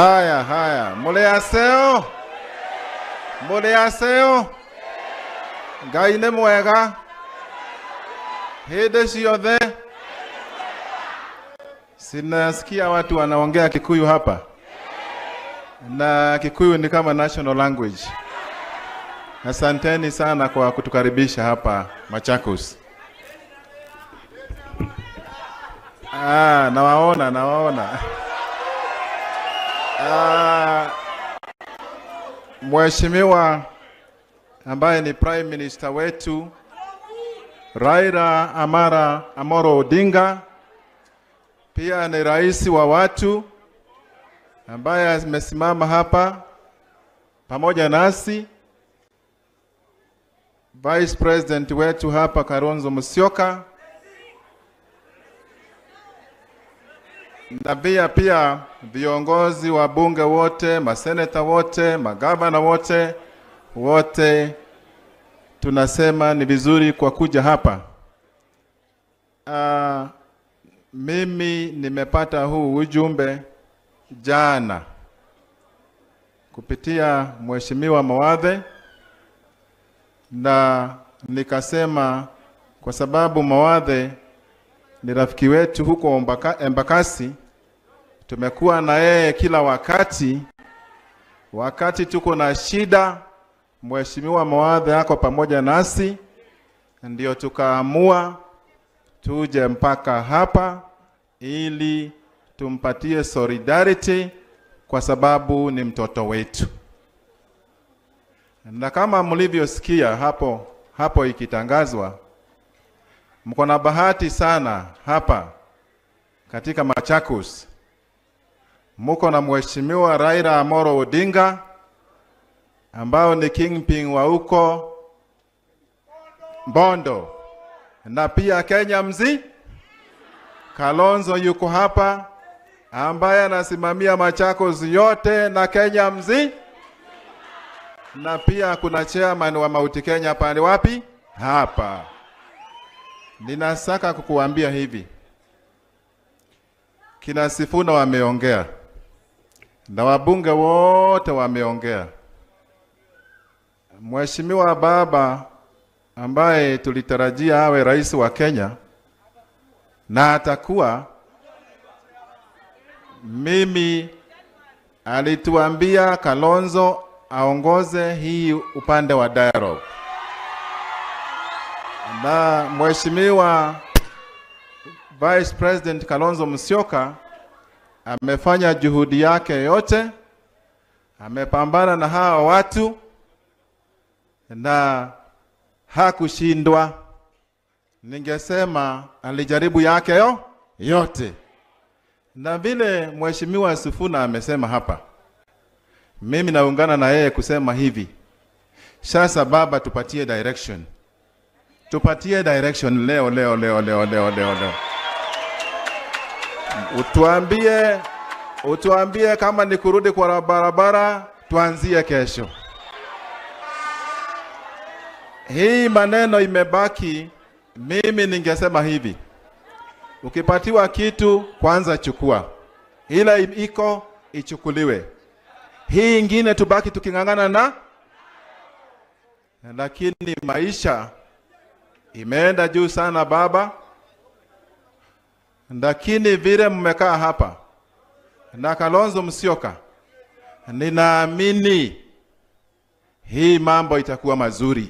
Haya. Mule aseo. Gaine mwega. Hede siothe. Sinasikia watu wanaongea Kikuyu hapa. Na Kikuyu ni kama national language. Asanteni sana kwa kutukaribisha hapa Machakos. Nawaona. Mheshimiwa ambaye ni Prime Minister wetu Raila Amolo Odinga, pia ni rais wa watu ambaye amesimama hapa pamoja nasi, Vice President wetu hapa Kalonzo Musyoka, na pia viongozi wa bunge wote, maseneta wote, magavana wote tunasema ni vizuri kwa kuja hapa. Mimi nimepata huu ujumbe jana kupitia Mheshimiwa Mawadhe, na nikasema kwa sababu Mawadhe ni rafiki wetu huko Embakasi, tumekuwa na yeye kila wakati tuko na shida, Mheshimiwa Mawadhe yako pamoja nasi, ndio tukaamua tuje mpaka hapa ili tumpatie solidarity kwa sababu ni mtoto wetu. Na kama mlivyosikia hapo ikitangazwa, mko na bahati sana hapa katika Machakos. Mko na Mheshimiwa Raila Amolo Odinga ambao ni kingpin wa huko Bondo, na pia Kenya mzima. Kalonzo yuko hapa ambaye anasimamia Machakos yote na Kenya mzima. Na pia kuna chairman wa Mount Kenya pale wapi? Hapa. Ninasaka kukuambia hivi. Kina Sifuna wameongea. Na wabunge wote wameongea. Mheshimiwa baba ambaye tulitarajia awe rais wa Kenya na atakuwa, mimi alituambia Kalonzo aongoze hii upande wa dialogue. Na Mheshimiwa Vice President Kalonzo Musyoka amefanya juhudi yake yote, amepambana na hawa watu na hakushindwa. Ningesema alijaribu yake yote. Na vile Mheshimiwa Sifuna amesema hapa, mimi naungana na yeye kusema hivi. Sasa baba, tupatie direction. Tupatie direction leo. Utuambie kama ni kurudi kwa barabara, tuanzie kesho. Hii maneno imebaki. Mimi ningesema hivi. Ukipatiwa kitu kwanza chukua. Ila iko ichukuliwe. Hii ingine tubaki tukingangana na. Lakini maisha imeenda juu sana baba. Lakini vile mmekaa hapa na Kalonzo Musyoka, ninaamini hii mambo itakuwa mazuri.